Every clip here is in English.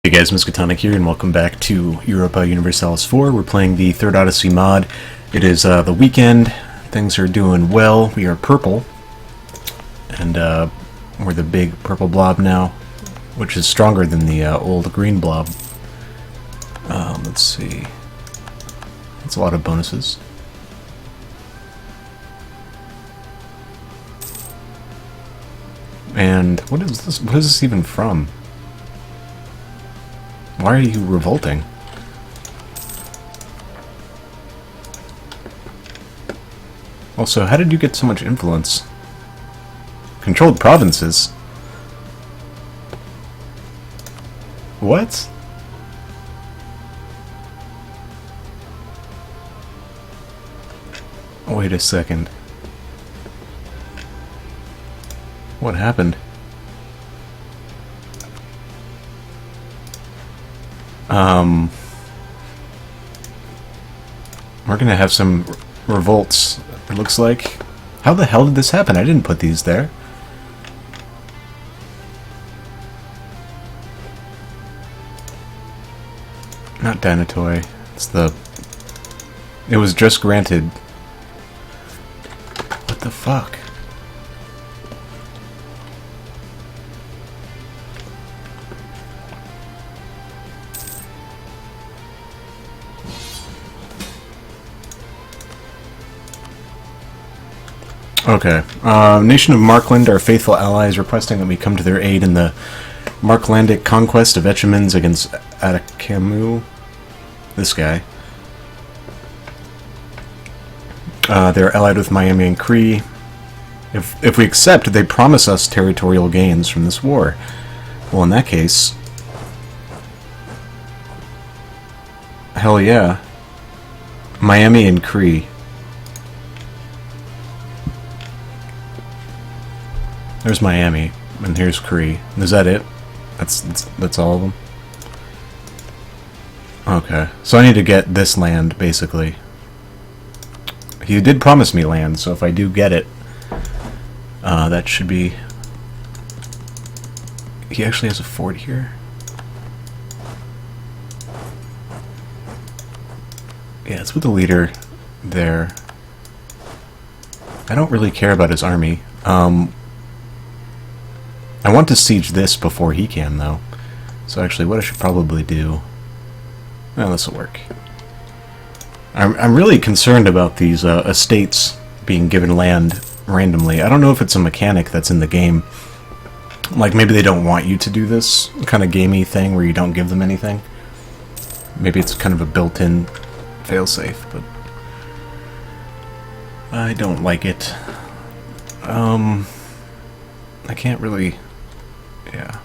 Hey guys, Miskatonic here, and welcome back to Europa Universalis 4. We're playing the third Odyssey mod. It is the weekend. Things are doing well. We are purple. And we're the big purple blob now, which is stronger than the old green blob. Let's see. That's a lot of bonuses. And what is this? What is this even from? Why are you revolting? Also, how did you get so much influence? Controlled provinces? What? Wait a second. What happened? We're gonna have some revolts, it looks like. How the hell did this happen? I didn't put these there. Not Dinatoy. It's the... It was just granted. What the fuck? Okay. Nation of Markland, our faithful allies, requesting that we come to their aid in the Marklandic conquest of Etchemins against Atakamu. This guy. They're allied with Miami and Cree. If we accept, they promise us territorial gains from this war. Well, in that case... Hell yeah. Miami and Cree. There's Miami, and here's Cree. Is that it? That's all of them? Okay. So I need to get this land, basically. He did promise me land, so if I do get it, that should be... He actually has a fort here? Yeah, it's with the leader there. I don't really care about his army. I want to siege this before he can, though. So actually, what I should probably do... Well, this will work. I'm really concerned about these estates being given land randomly. I don't know if it's a mechanic that's in the game. Like, maybe they don't want you to do this kind of gamey thing where you don't give them anything. Maybe it's kind of a built-in failsafe, but... I don't like it. I can't really... Yeah.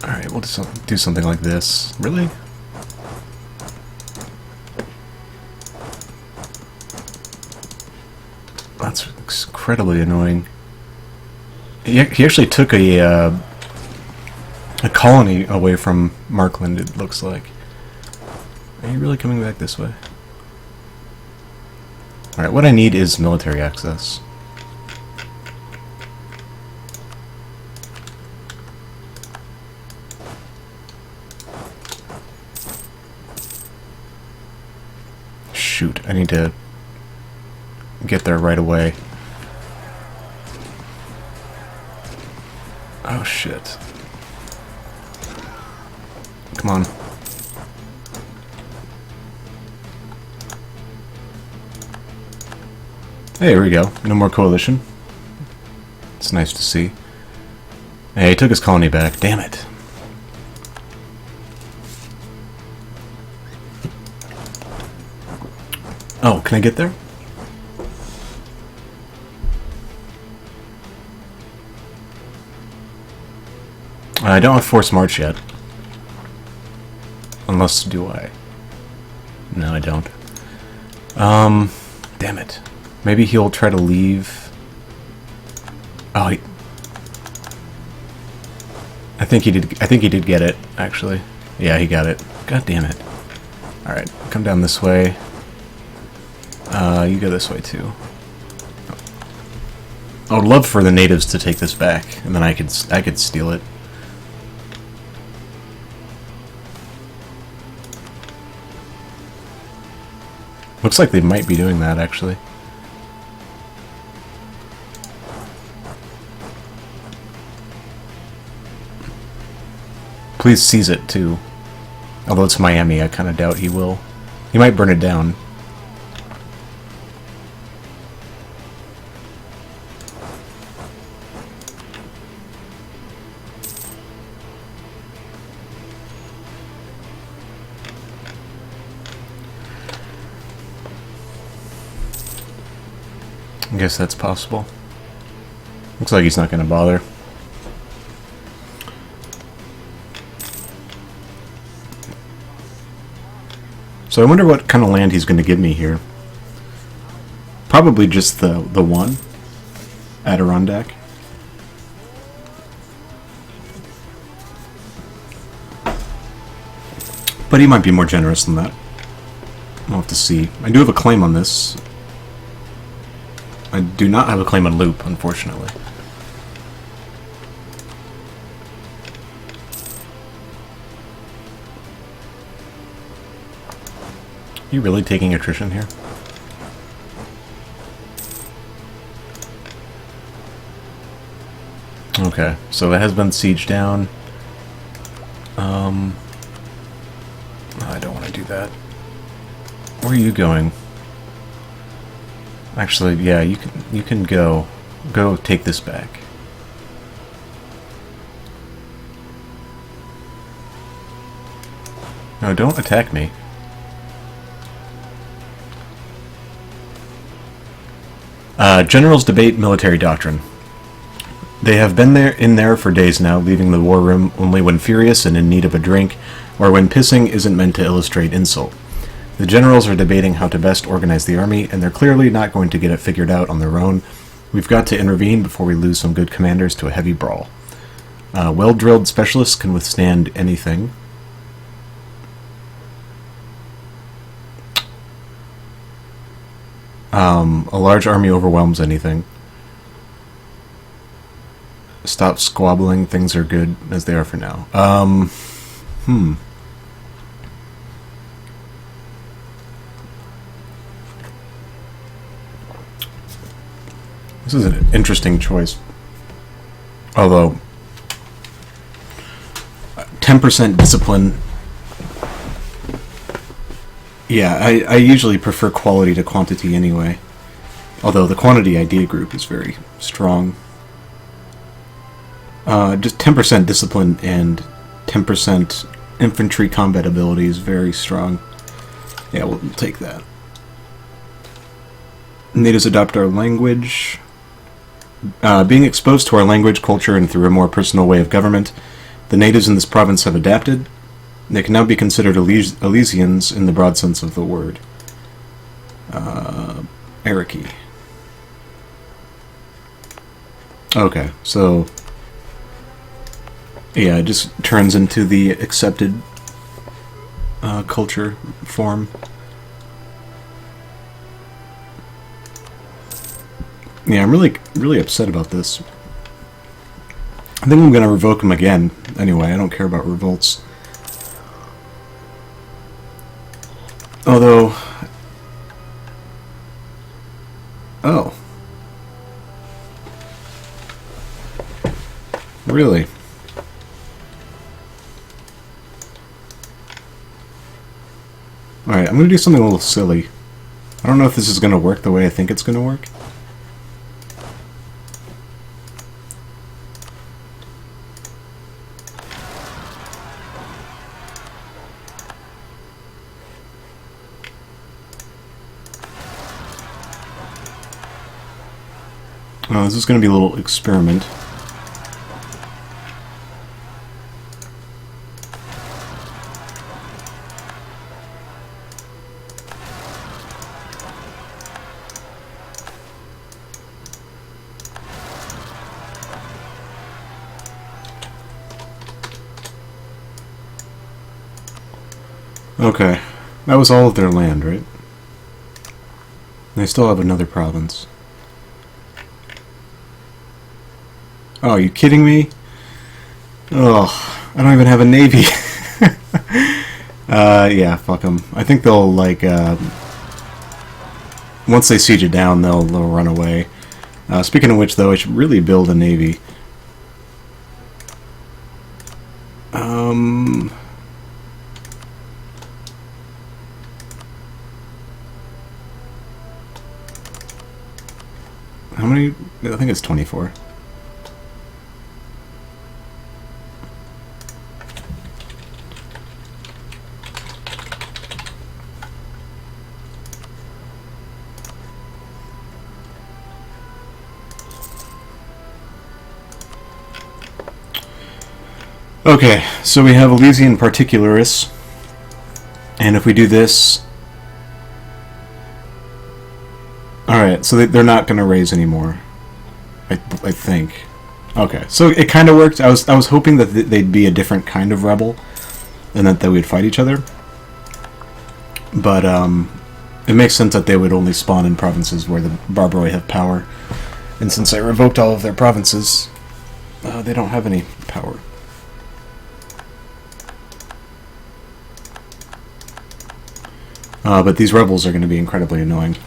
Alright, we'll do something like this. Really? That's incredibly annoying. He actually took a colony away from Markland, it looks like. Are you really coming back this way? Alright, what I need is military access. Shoot, I need to get there right away. Oh shit. Come on. There we go. No more coalition. It's nice to see. Hey, he took his colony back. Damn it. Oh, can I get there? I don't have forced march yet. Unless, do I? No, I don't. Damn it. Maybe he'll try to leave. Oh, I think he did get it, actually. Yeah, he got it. God damn it. Alright, come down this way. You go this way too. I would love for the natives to take this back, and then I could steal it. Looks like they might be doing that, actually. Please seize it, too. Although it's Miami, I kind of doubt he will. He might burn it down. I guess that's possible. Looks like he's not going to bother. So I wonder what kind of land he's going to give me here. Probably just the one. Adirondack. But he might be more generous than that. We'll have to see. I do have a claim on this. I do not have a claim on loop, unfortunately. Are you really taking attrition here? Okay, so it has been sieged down. I don't want to do that. Where are you going? Actually, yeah, you can go take this back. No, don't attack me. Generals debate military doctrine. They have been in there for days now, leaving the war room only when furious and in need of a drink, or when pissing isn't meant to illustrate insult. The generals are debating how to best organize the army, and they're clearly not going to get it figured out on their own. We've got to intervene before we lose some good commanders to a heavy brawl. Well-drilled specialists can withstand anything. A large army overwhelms anything. Stop squabbling, things are good as they are for now. This is an interesting choice. Although, 10% discipline. Yeah, I usually prefer quality to quantity anyway. Although the quantity idea group is very strong. Just 10% discipline and 10% infantry combat ability is very strong. Yeah, we'll take that. Natives adopt our language. Being exposed to our language, culture, and through a more personal way of government, the natives in this province have adapted. They can now be considered Elysians in the broad sense of the word. Araki. Okay, so yeah, it just turns into the accepted culture form. Yeah, I'm really upset about this. I think I'm going to revoke him again. Anyway, I don't care about revolts. Although... Oh. Really? Alright, I'm going to do something a little silly. I don't know if this is going to work the way I think it's going to work. This is going to be a little experiment. Okay, that was all of their land, right? They still have another province. Oh, are you kidding me? Oh, I don't even have a navy. Yeah, fuck them. I think they'll, like, once they siege it down, they'll run away. Speaking of which, though, I should really build a navy. How many? I think it's 24. Okay, so we have Elysian Particularis, and if we do this... Alright, so they're not going to raise anymore, I think. Okay, so it kind of worked. I was hoping that they'd be a different kind of rebel, and that they would fight each other. But it makes sense that they would only spawn in provinces where the barbaroi have power. And since I revoked all of their provinces, they don't have any power. But these rebels are going to be incredibly annoying.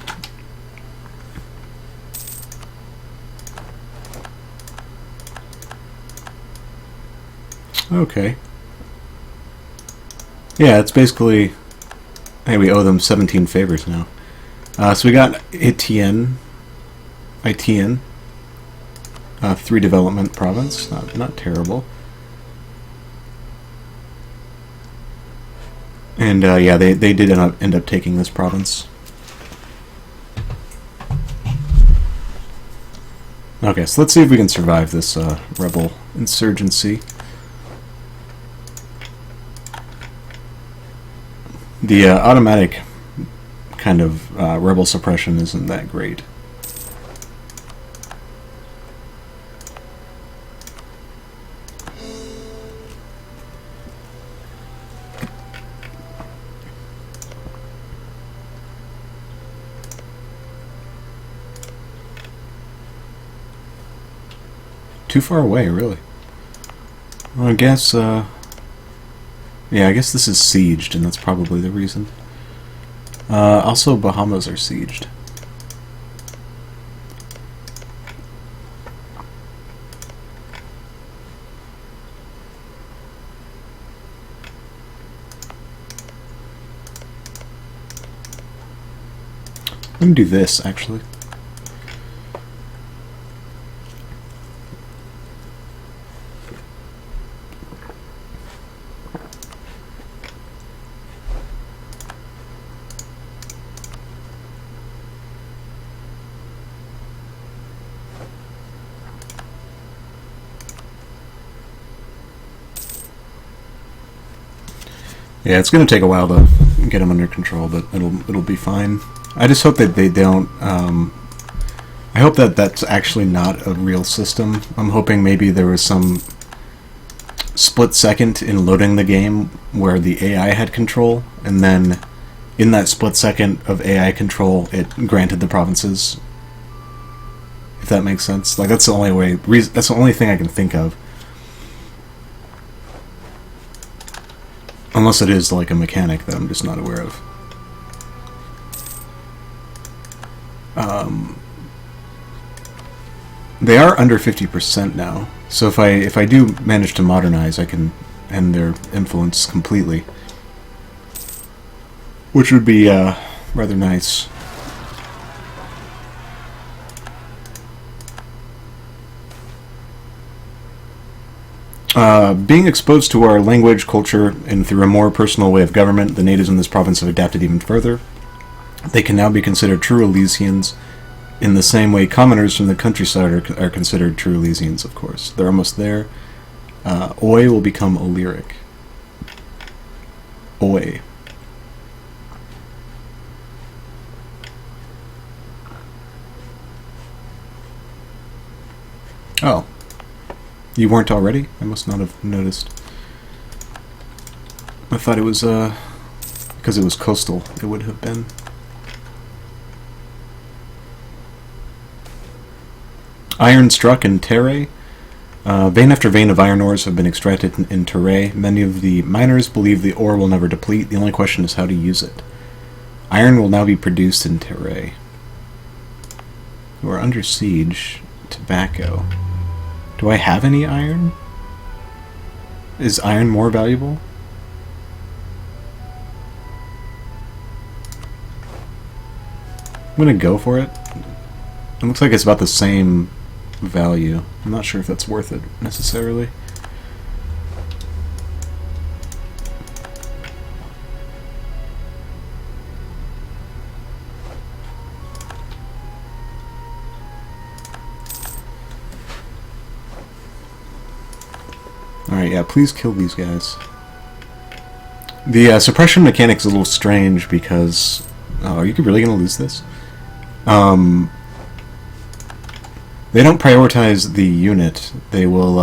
Okay. Yeah, it's basically... Hey, we owe them 17 favors now. So we got Etienne. 3 development province. Not terrible. And yeah, they did end up taking this province. Okay, so let's see if we can survive this rebel insurgency. The automatic kind of rebel suppression isn't that great. Too far away, really. Well, I guess, yeah, I guess this is sieged, and that's probably the reason. Also, Bahamas are sieged. Let me do this, actually. Yeah, it's going to take a while to get them under control, but it'll be fine. I just hope that they don't... I hope that that's actually not a real system. I'm hoping maybe there was some split second in loading the game where the AI had control, and then in that split second of AI control, it granted the provinces. If that makes sense. Like, that's the only way... That's the only thing I can think of. Unless it is like a mechanic that I'm just not aware of. They are under 50% now, so if I do manage to modernize, I can end their influence completely, which would be rather nice. Being exposed to our language, culture, and through a more personal way of government, the natives in this province have adapted even further. They can now be considered true Elysians, in the same way commoners from the countryside are considered true Elysians, of course. They're almost there. Oi will become Illyric. Oi. Oh. You weren't already? I must not have noticed. I thought it was, because it was coastal, it would have been. Iron Struck and Terre. Vein after vein of iron ores have been extracted in Teray. Many of the miners believe the ore will never deplete. The only question is how to use it. Iron will now be produced in Teray. We're under siege. Tobacco. Do I have any iron? Is iron more valuable? I'm gonna go for it. It looks like it's about the same value. I'm not sure if that's worth it necessarily. Alright, yeah, please kill these guys. The suppression mechanic's a little strange because... Oh, are you really going to lose this? They don't prioritize the unit. They will,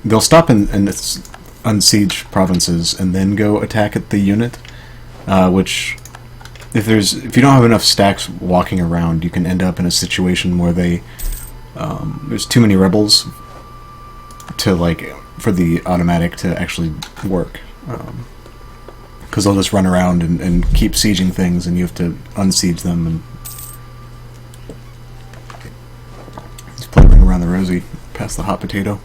they'll stop in unsiege provinces and then go attack at the unit, which... If you don't have enough stacks walking around, you can end up in a situation where there's too many rebels to for the automatic to actually work, because they'll just run around and keep sieging things, and you have to unsiege them and just play ring around the rosy, past the hot potato.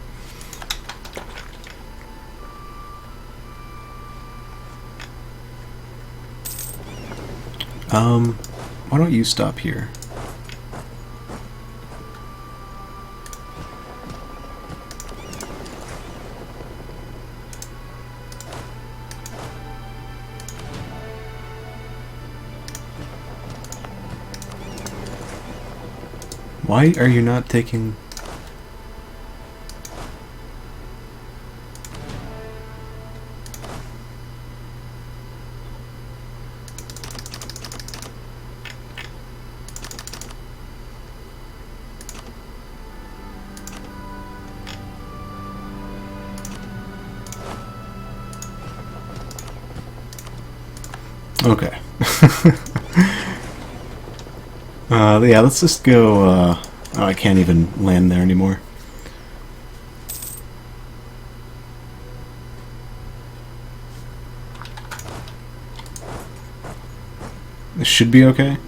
Why don't you stop here? Why are you not taking... Okay. Yeah, let's just go, oh, I can't even land there anymore. This should be okay.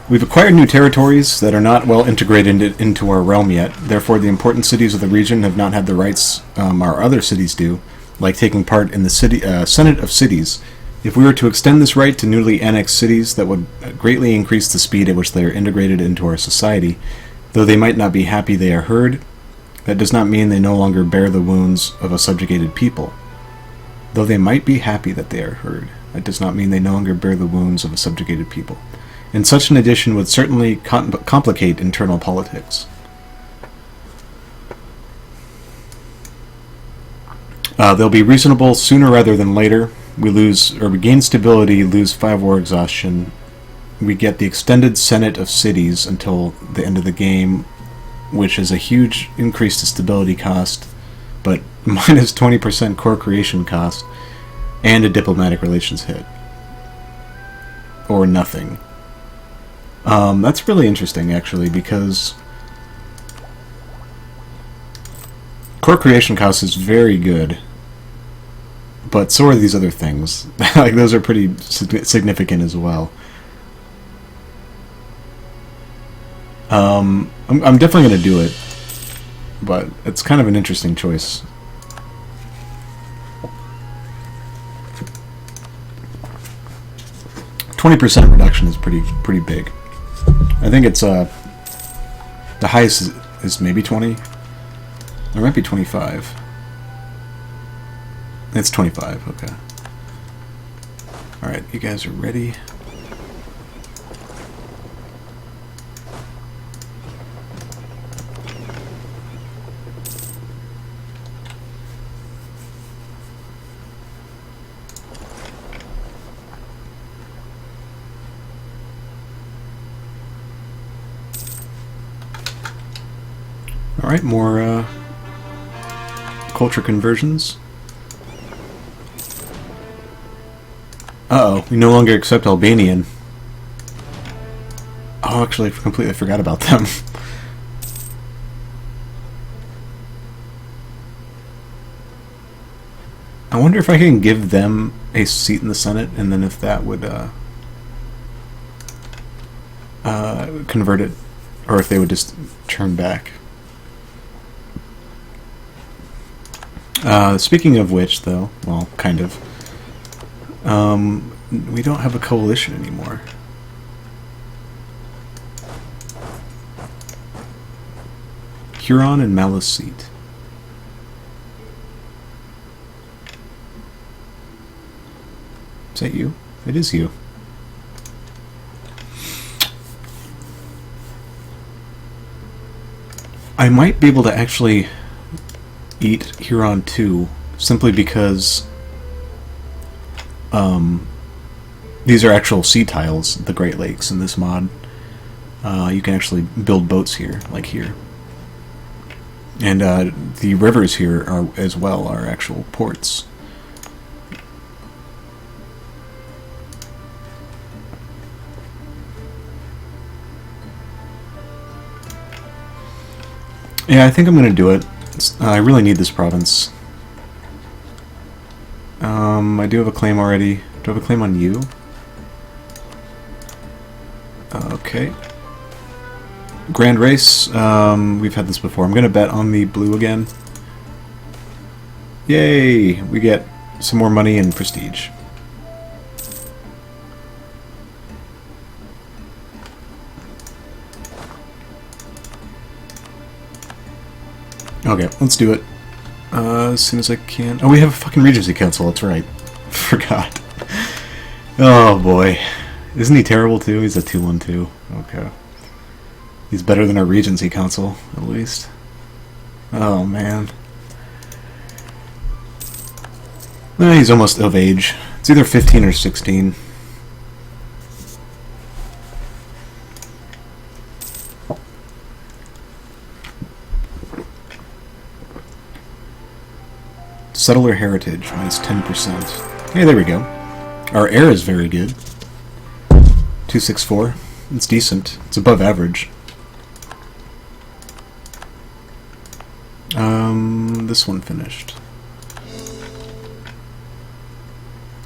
We've acquired new territories that are not well integrated into our realm yet. Therefore, the important cities of the region have not had the rights our other cities do, like taking part in the Senate of Cities. If we were to extend this right to newly annexed cities, that would greatly increase the speed at which they are integrated into our society. Though they might not be happy they are heard, that does not mean they no longer bear the wounds of a subjugated people. Though they might be happy that they are heard, that does not mean they no longer bear the wounds of a subjugated people. And such an addition would certainly complicate internal politics. They'll be reasonable sooner rather than later. We gain stability, lose 5 war exhaustion. We get the extended Senate of Cities until the end of the game, which is a huge increase to stability cost, but minus 20% core creation cost, and a diplomatic relations hit. Or nothing. That's really interesting, actually, because core creation cost is very good, but so are these other things. Like, those are pretty significant as well. I'm definitely going to do it, but it's kind of an interesting choice. %20 reduction is pretty big. I think it's the highest is maybe 20. Or it might be 25. It's 25, okay. Alright, you guys are ready. Alright, more culture conversions. Uh-oh, we no longer accept Albanian. actually completely forgot about them. I wonder if I can give them a seat in the Senate, and then if that would convert it, or if they would just turn back. Speaking of which, though, well, kind of, we don't have a coalition anymore. Huron and Malice seat. Is that you? It is you. I might be able to actually eat Huron 2 simply because these are actual sea tiles, the Great Lakes in this mod. You can actually build boats here, like here. And the rivers here are as well are actual ports. Yeah, I think I'm going to do it. I really need this province. I do have a claim already. Do I have a claim on you? Okay. Grand Race. We've had this before. I'm going to bet on the blue again. Yay! We get some more money and prestige. Okay, let's do it. As soon as I can. Oh, we have a fucking Regency Council, that's right. Forgot. Oh boy. Isn't he terrible too? He's a 2-1-2. Okay. He's better than our Regency Council, at least. Oh man. He's almost of age. It's either 15 or 16. Settler Heritage, minus 10%. Hey, there we go. Our air is very good. 264. It's decent. It's above average. This one finished.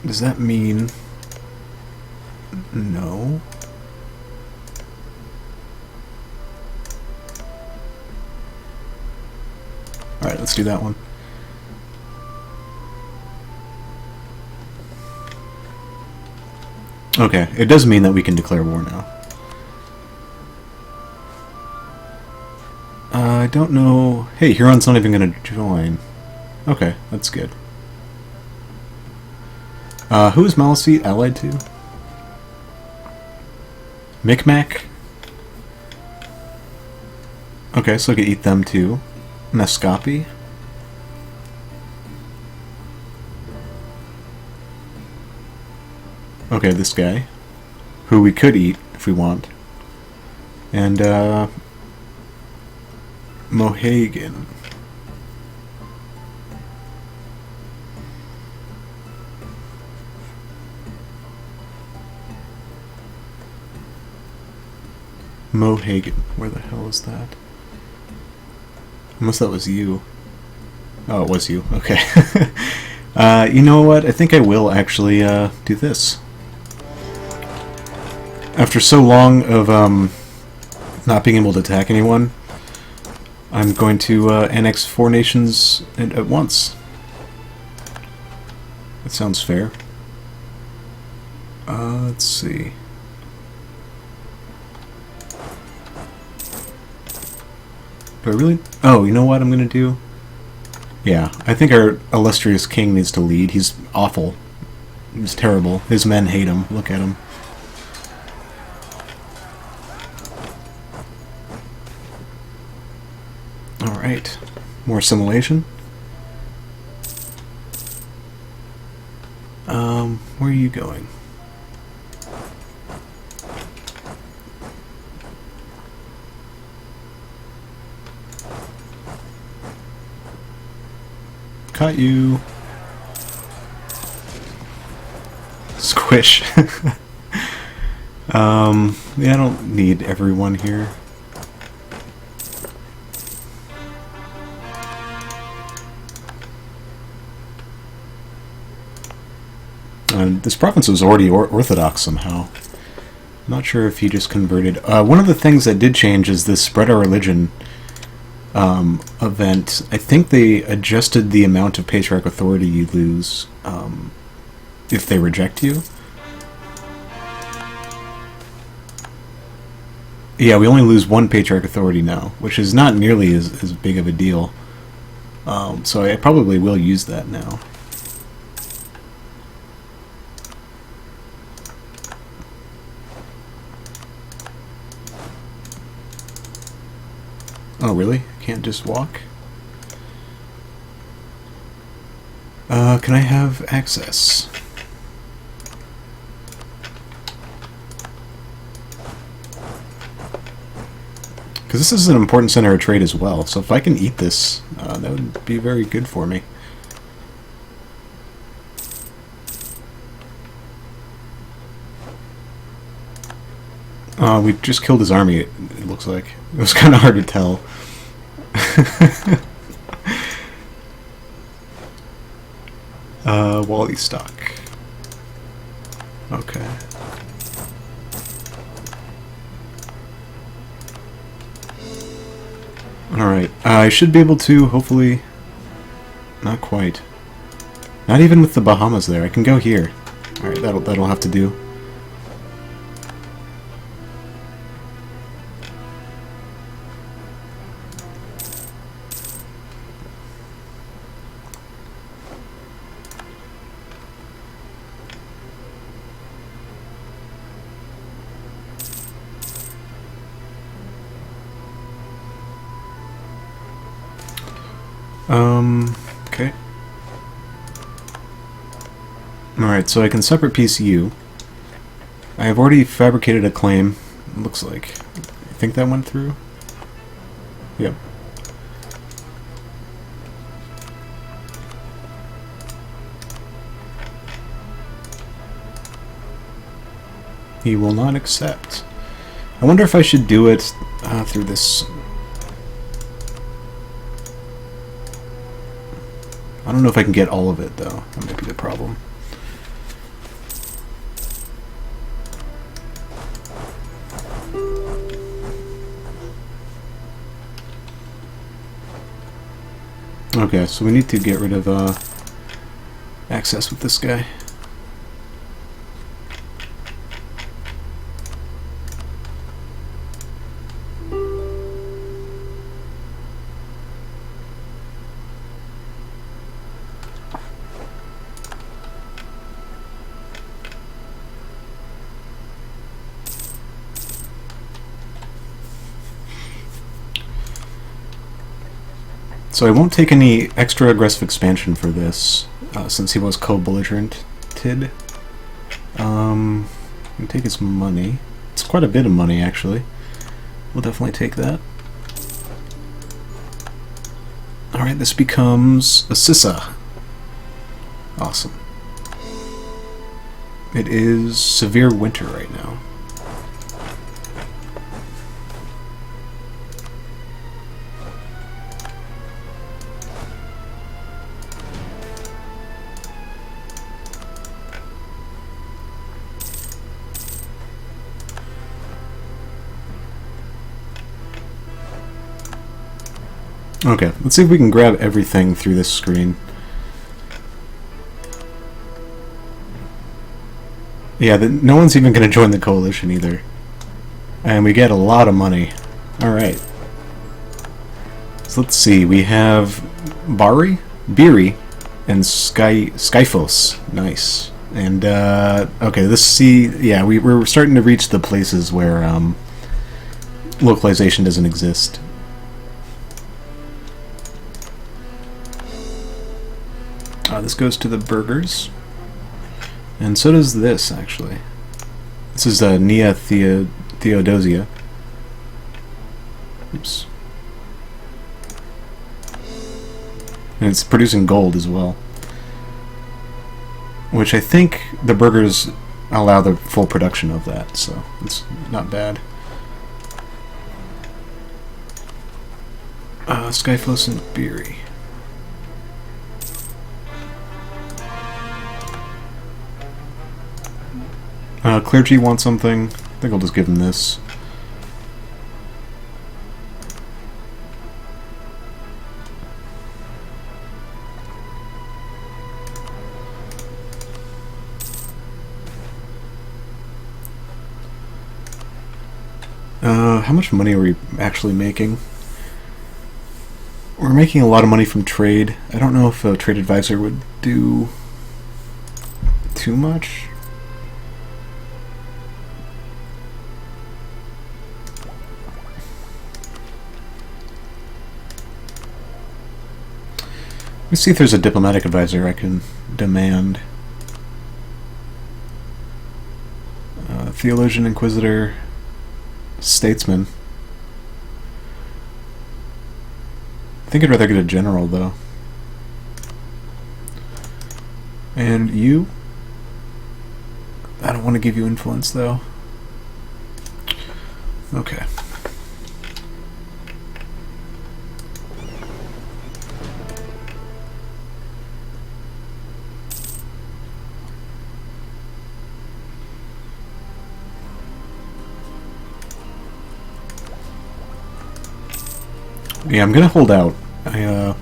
Does that mean... No. Alright, let's do that one. Okay, it does mean that we can declare war now. I don't know... Hey, Huron's not even going to join. Okay, that's good. Who is Malice allied to? Micmac? Okay, so I could eat them too. Mascapi? Okay, this guy. Who we could eat if we want. And, Mohegan. Mohegan. Where the hell is that? Unless that was you. Oh, it was you. Okay. You know what? I think I will actually do this. After so long of not being able to attack anyone, I'm going to annex 4 nations at once. That sounds fair. Let's see. Do I really... Oh, you know what I'm going to do? Yeah, I think our illustrious king needs to lead. He's awful. He's terrible. His men hate him. Look at him. Alright. More assimilation. Where are you going? Caught you. Squish. Yeah, I don't need everyone here. And this province was already Orthodox somehow. I'm not sure if he just converted. One of the things that did change is this spread our religion event. I think they adjusted the amount of patriarch authority you lose if they reject you. Yeah, we only lose one patriarch authority now, which is not nearly as big of a deal. So I probably will use that now. Oh, really? I can't just walk? Can I have access? Because this is an important center of trade as well, so if I can eat this, that would be very good for me. We just killed his army, it looks like. It was kind of hard to tell. Wally stock. Okay. Alright, I should be able to, hopefully... Not quite. Not even with the Bahamas there, I can go here. Alright, that'll have to do. Okay. Alright, so I can separate PCU. I have already fabricated a claim, it looks like. I think that went through? Yep. He will not accept. I wonder if I should do it through this... I don't know if I can get all of it, though. That might be the problem. Okay, so we need to get rid of access with this guy. So I won't take any extra aggressive expansion for this, since he was co-belligerented. I'll take his money. It's quite a bit of money, actually. We'll definitely take that. Alright, this becomes a Sissa. Awesome. It is severe winter right now. Okay, let's see if we can grab everything through this screen. Yeah, no one's even going to join the coalition either. And we get a lot of money. Alright. So let's see, we have Biri, and Skyphos. Nice. And, okay, yeah, we're starting to reach the places where, localization doesn't exist. This goes to the burgers. And so does this, actually. This is Nia Theodosia. Oops. And it's producing gold as well. Which I think the burgers allow the full production of that, so it's not bad. Skyfos and Beery. Clergy wants something. I think I'll just give him this. How much money are we actually making? We're making a lot of money from trade. I don't know if a trade advisor would do too much. Let me see if there's a diplomatic advisor I can demand. Theologian, Inquisitor, Statesman. I think I'd rather get a general, though. And you? I don't want to give you influence, though. Okay. Yeah, I'm gonna hold out. I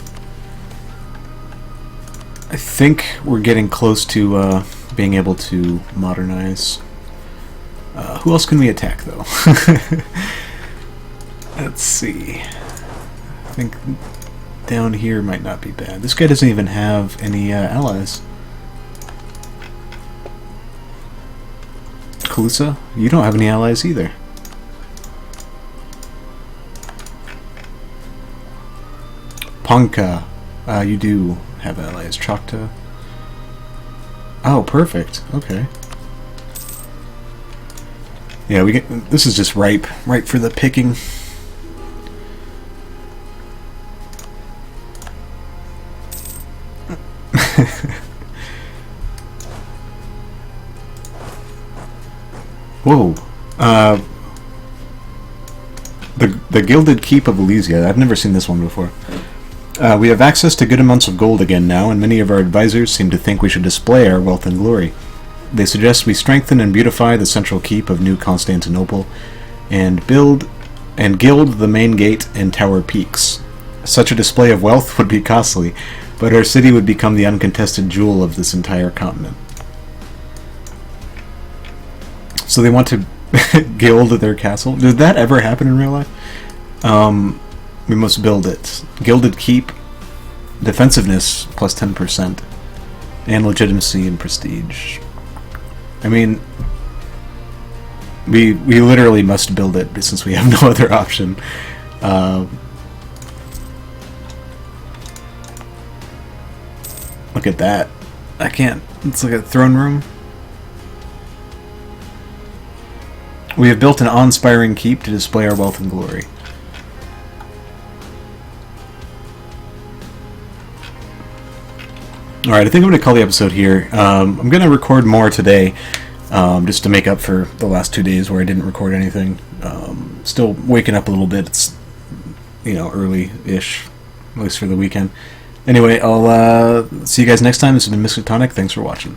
think we're getting close to being able to modernize. Who else can we attack, though? Let's see. I think down here might not be bad. This guy doesn't even have any allies. Kalusa, you don't have any allies either. Ponka, you do have allies. Choctaw. Oh, perfect. Okay. Yeah, we get. This is just ripe for the picking. Whoa. The Gilded Keep of Elysian. I've never seen this one before. We have access to good amounts of gold again now, and many of our advisors seem to think we should display our wealth and glory. They suggest we strengthen and beautify the central keep of New Constantinople, and gild the main gate and tower peaks. Such a display of wealth would be costly, but our city would become the uncontested jewel of this entire continent. So they want to gild their castle? Did that ever happen in real life? We must build it. Gilded Keep, defensiveness plus 10%, and legitimacy and prestige. I mean, we literally must build it since we have no other option. Look at that. I can't. It's like a throne room. We have built an awe-inspiring keep to display our wealth and glory. Alright, I think I'm going to call the episode here. I'm going to record more today, just to make up for the last 2 days where I didn't record anything. Still waking up a little bit. It's, early-ish, at least for the weekend. Anyway, I'll see you guys next time. This has been Miskatonic. Thanks for watching.